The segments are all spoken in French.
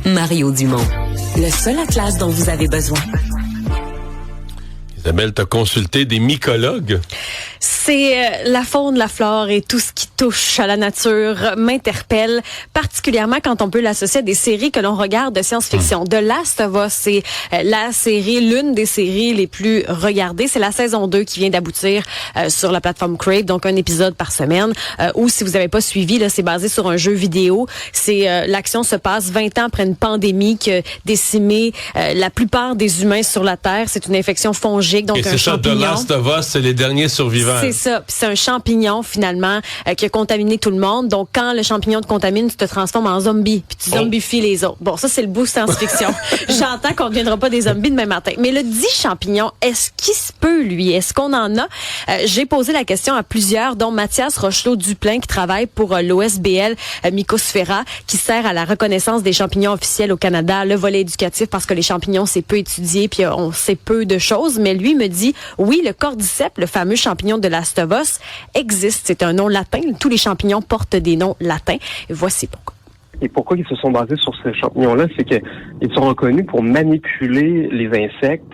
Mario Dumont, le seul atlas dont vous avez besoin. Isabelle, t'as consulté des mycologues? C'est la faune, la flore et tout ce qui touche à la nature m'interpelle, particulièrement quand on peut l'associer à des séries que l'on regarde de science-fiction. The Last of Us, c'est l'une des séries les plus regardées. C'est la saison 2 qui vient d'aboutir sur la plateforme Crave, donc un épisode par semaine. Ou si vous n'avez pas suivi, là, c'est basé sur un jeu vidéo. L'action se passe 20 ans après une pandémie qui a décimé la plupart des humains sur la Terre. C'est une infection fongique, donc et un c'est champignon. Ça, The Last of Us, c'est les derniers survivants. C'est ça. Puis c'est un champignon, finalement, qui a contaminé tout le monde. Donc, quand le champignon te contamine, tu te transformes en zombie. Puis tu zombifies les autres. Bon, ça, c'est le bout science-fiction. J'entends qu'on ne deviendra pas des zombies demain matin. Mais le dit champignon, est-ce qu'il se peut, lui? Est-ce qu'on en a? J'ai posé la question à plusieurs, dont Mathias Rochelot-Duplain, qui travaille pour l'OSBL Mycosphera, qui sert à la reconnaissance des champignons officiels au Canada, le volet éducatif, parce que les champignons, c'est peu étudié, puis on sait peu de choses. Mais lui me dit, oui, le cordyceps, le fameux champignon de Last of Us, existe. C'est un nom latin. Tous les champignons portent des noms latins. Et voici pourquoi. Et pourquoi ils se sont basés sur ces champignons-là, c'est qu'ils sont reconnus pour manipuler les insectes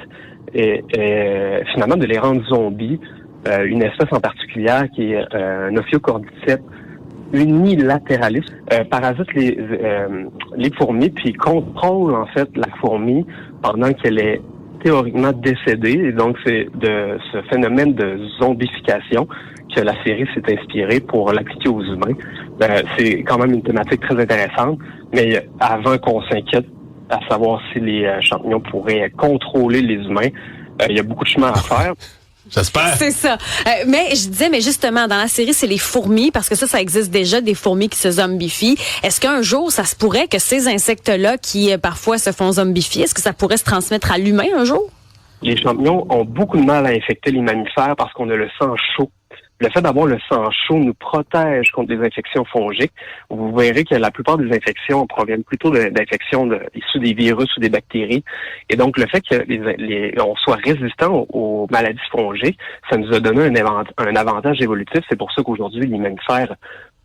et finalement de les rendre zombies. Une espèce en particulier qui est un Ophiocordyceps unilateralis, parasite les fourmis puis contrôle en fait la fourmi pendant qu'elle est théoriquement décédée. Et donc c'est de ce phénomène de zombification que la série s'est inspirée pour l'appliquer aux humains. C'est quand même une thématique très intéressante, mais avant qu'on s'inquiète à savoir si les champignons pourraient contrôler les humains, il y a beaucoup de chemin à faire. J'espère. C'est ça. Mais je disais, mais justement, dans la série, c'est les fourmis, parce que ça existe déjà, des fourmis qui se zombifient. Est-ce qu'un jour, ça se pourrait que ces insectes-là, qui parfois se font zombifier, est-ce que ça pourrait se transmettre à l'humain un jour? Les champignons ont beaucoup de mal à infecter les mammifères parce qu'on a le sang chaud. Le fait d'avoir le sang chaud nous protège contre des infections fongiques. Vous verrez que la plupart des infections proviennent plutôt d'infections issues des virus ou des bactéries. Et donc, le fait que on soit résistant aux maladies fongiques, ça nous a donné un avantage évolutif. C'est pour ça qu'aujourd'hui, les mammifères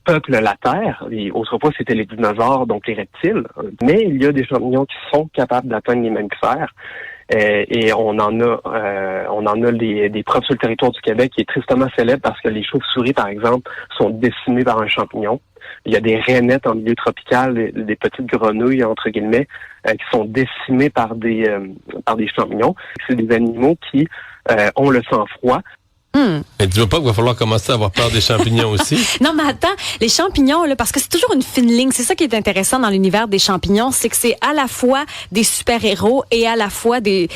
peuplent la Terre. Et autrefois, c'était les dinosaures, donc les reptiles. Mais il y a des champignons qui sont capables d'atteindre les mammifères. Et on en a des preuves sur le territoire du Québec qui est tristement célèbre parce que les chauves-souris, par exemple, sont décimées par un champignon. Il y a des rainettes en milieu tropical, des petites grenouilles, entre guillemets, qui sont décimées par des champignons. C'est des animaux qui ont le sang froid. Mais dis-moi pas qu'il va falloir commencer à avoir peur des champignons aussi. Non, mais attends, les champignons, là, parce que c'est toujours une fine ligne. C'est ça qui est intéressant dans l'univers des champignons, c'est que c'est à la fois des super-héros et à la fois des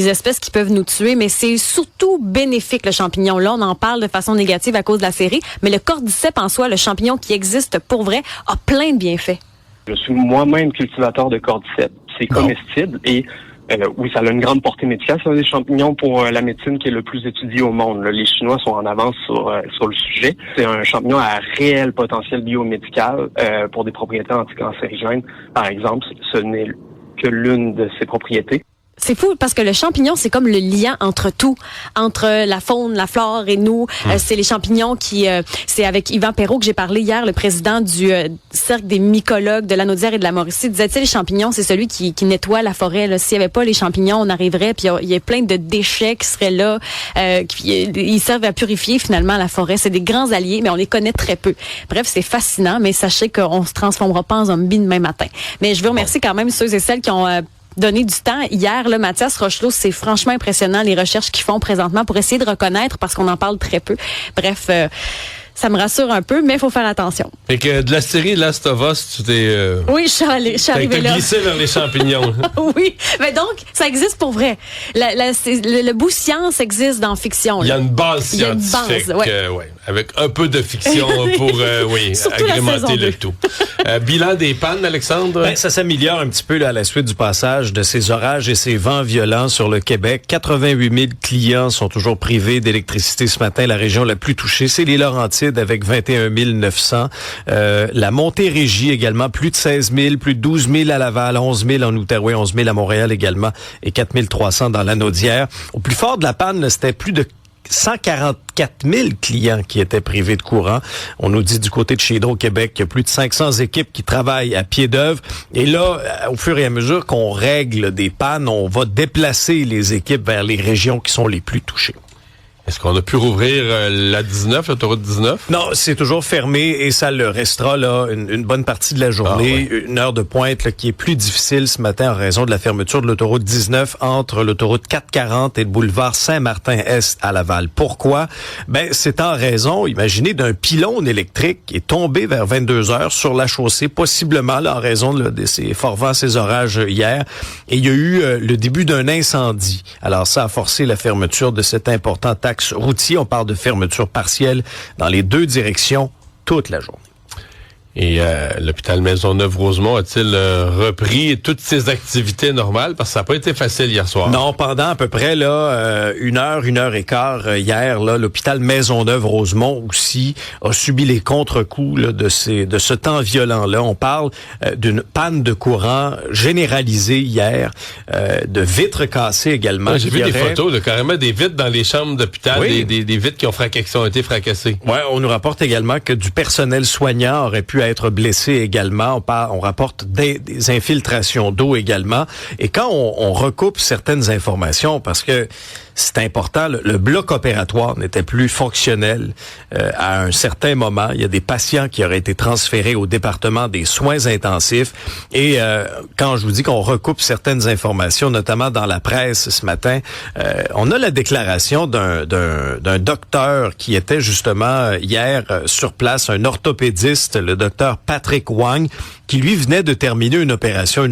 espèces qui peuvent nous tuer, mais c'est surtout bénéfique, le champignon. Là, on en parle de façon négative à cause de la série, mais le cordyceps en soi, le champignon qui existe pour vrai, a plein de bienfaits. Je suis moi-même cultivateur de cordyceps. C'est comestible et oui, ça a une grande portée médicale. C'est un des champignons pour la médecine qui est le plus étudié au monde. Les Chinois sont en avance sur le sujet. C'est un champignon à réel potentiel biomédical pour des propriétés anticancérigènes. Par exemple, ce n'est que l'une de ses propriétés. C'est fou parce que le champignon, c'est comme le lien entre tout, entre la faune, la flore et nous. C'est les champignons c'est avec Yvan Perrault que j'ai parlé hier, le président du cercle des mycologues de la Naudière et de la Mauricie. Il disait, tu sais, les champignons, c'est celui qui nettoie la forêt. Là. S'il y avait pas les champignons, on arriverait, puis il y a plein de déchets qui seraient là. Ils servent à purifier finalement la forêt. C'est des grands alliés, mais on les connaît très peu. Bref, c'est fascinant, mais sachez qu'on se transformera pas en zombie demain matin. Mais je veux remercier quand même ceux et celles qui ont donné du temps. Hier, là, Mathias Rochelot, c'est franchement impressionnant les recherches qu'ils font présentement pour essayer de reconnaître parce qu'on en parle très peu. Bref, ça me rassure un peu, mais il faut faire attention. Et que de la série Last of Us, tu t'es... Oui, je suis arrivée là. glissé vers les champignons. Oui, mais donc, ça existe pour vrai. Le bout science existe dans fiction. Il y a une base scientifique, ouais, avec un peu de fiction pour agrémenter le tout. Bilan des pannes, Alexandre? Ben, ça s'améliore un petit peu là, à la suite du passage de ces orages et ces vents violents sur le Québec. 88 000 clients sont toujours privés d'électricité ce matin. La région la plus touchée, c'est les Laurentides avec 21 900. La Montérégie également, plus de 16 000, plus de 12 000 à Laval, 11 000 en Outaouais, 11 000 à Montréal également et 4 300 dans la Naudière. Au plus fort de la panne, là, c'était plus de 144 000 clients qui étaient privés de courant. On nous dit du côté de chez Hydro-Québec qu'il y a plus de 500 équipes qui travaillent à pied d'œuvre. Et là, au fur et à mesure qu'on règle des pannes, on va déplacer les équipes vers les régions qui sont les plus touchées. Est-ce qu'on a pu rouvrir la 19, l'autoroute 19? Non, c'est toujours fermé et ça le restera là une bonne partie de la journée. Ah, ouais. Une heure de pointe là, qui est plus difficile ce matin en raison de la fermeture de l'autoroute 19 entre l'autoroute 440 et le boulevard Saint-Martin-Est à Laval. Pourquoi? Ben, c'est en raison, imaginez, d'un pylône électrique qui est tombé vers 22 heures sur la chaussée, possiblement là, en raison de ces forts vents, ces orages hier. Et il y a eu le début d'un incendie. Alors ça a forcé la fermeture de cet important axe routier. On parle de fermeture partielle dans les deux directions toute la journée. Et l'hôpital Maisonneuve-Rosemont a-t-il repris toutes ses activités normales? Parce que ça n'a pas été facile hier soir. Non, pendant à peu près là une heure et quart hier, là, l'hôpital Maisonneuve-Rosemont aussi a subi les contre-coups là, de ce temps violent-là. On parle d'une panne de courant généralisée hier, de vitres cassées également. Ouais, j'ai vu des photos, là, carrément des vitres dans les chambres d'hôpital, oui. des vitres qui ont été fracassées. Ouais, on nous rapporte également que du personnel soignant aurait pu être blessé également. On rapporte des infiltrations d'eau également. Et quand on recoupe certaines informations, parce que c'est important, le bloc opératoire n'était plus fonctionnel à un certain moment. Il y a des patients qui auraient été transférés au département des soins intensifs. Et quand je vous dis qu'on recoupe certaines informations, notamment dans la presse ce matin, on a la déclaration d'un docteur qui était justement hier sur place, un orthopédiste, le docteur Patrick Wang, qui lui venait de terminer une opération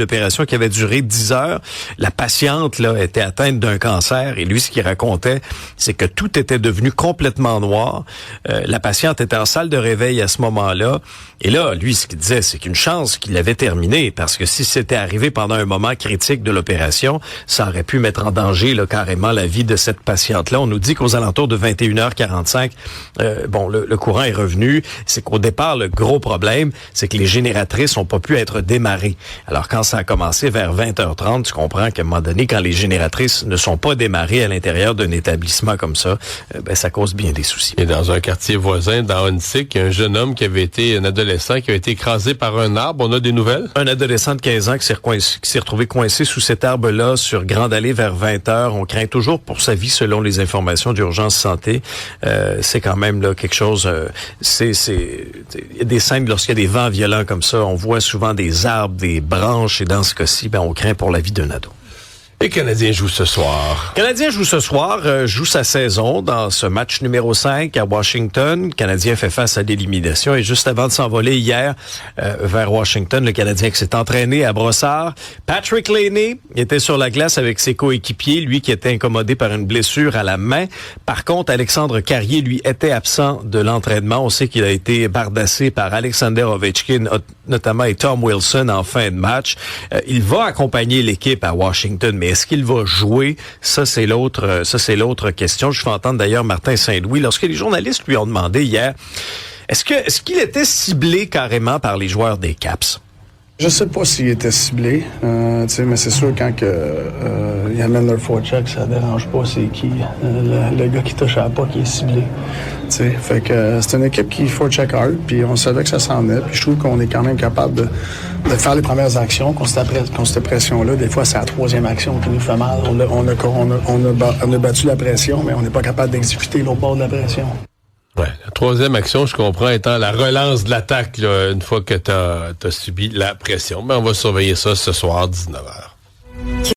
qui avait duré 10 heures. La patiente là était atteinte d'un cancer et lui, ce qu'il racontait, c'est que tout était devenu complètement noir. La patiente était en salle de réveil à ce moment-là. Et là, lui, ce qu'il disait, c'est qu'une chance qu'il avait terminé, parce que si c'était arrivé pendant un moment critique de l'opération, ça aurait pu mettre en danger là, carrément la vie de cette patiente-là. On nous dit qu'aux alentours de 21h45, le courant est revenu. C'est qu'au départ, le gros problème, c'est que les génératrices n'ont pas pu être démarrées. Alors, quand ça a commencé vers 20h30, tu comprends qu'à un moment donné, quand les génératrices ne sont pas démarrées à l'intérieur d'un établissement comme ça, ça cause bien des soucis. Et dans un quartier voisin, dans Huntsic, il y a un jeune homme un adolescent qui a été écrasé par un arbre. On a des nouvelles? Un adolescent de 15 ans qui s'est retrouvé coincé sous cet arbre-là sur Grande Allée vers 20h. On craint toujours pour sa vie selon les informations d'Urgence Santé. C'est quand même là quelque chose... il y a des scènes lorsqu'il y a des vents violents comme ça. On voit souvent des arbres, des branches. Et dans ce cas-ci, on craint pour la vie d'un ado. Les Canadiens jouent ce soir. Canadien joue ce soir, joue sa saison dans ce match numéro 5 à Washington. Le Canadien fait face à l'élimination et juste avant de s'envoler hier vers Washington, le Canadien qui s'est entraîné à Brossard. Patrick Laine était sur la glace avec ses coéquipiers, lui qui était incommodé par une blessure à la main. Par contre, Alexandre Carrier, lui, était absent de l'entraînement. On sait qu'il a été bardassé par Alexander Ovechkin, notamment, et Tom Wilson en fin de match. Il va accompagner l'équipe à Washington, mais est-ce qu'il va jouer? Ça, c'est l'autre question. Je fais entendre d'ailleurs Martin Saint-Louis. Lorsque les journalistes lui ont demandé hier, est-ce qu'il était ciblé carrément par les joueurs des Caps? Je sais pas s'il était ciblé, mais c'est sûr quand il amène leur forecheck, ça dérange pas c'est qui. Le gars qui touche à la puck qui est ciblé. Fait que c'est une équipe qui forecheck hard, puis on savait que ça s'en venait. Puis je trouve qu'on est quand même capable de faire les premières actions, qu'on cette pression-là. Des fois, c'est la troisième action qui nous fait mal. On a battu la pression, mais on n'est pas capable d'exécuter l'autre bord de la pression. Ouais, la troisième action, je comprends, étant la relance de l'attaque, là, une fois que t'as subi la pression. Mais on va surveiller ça ce soir, 19h.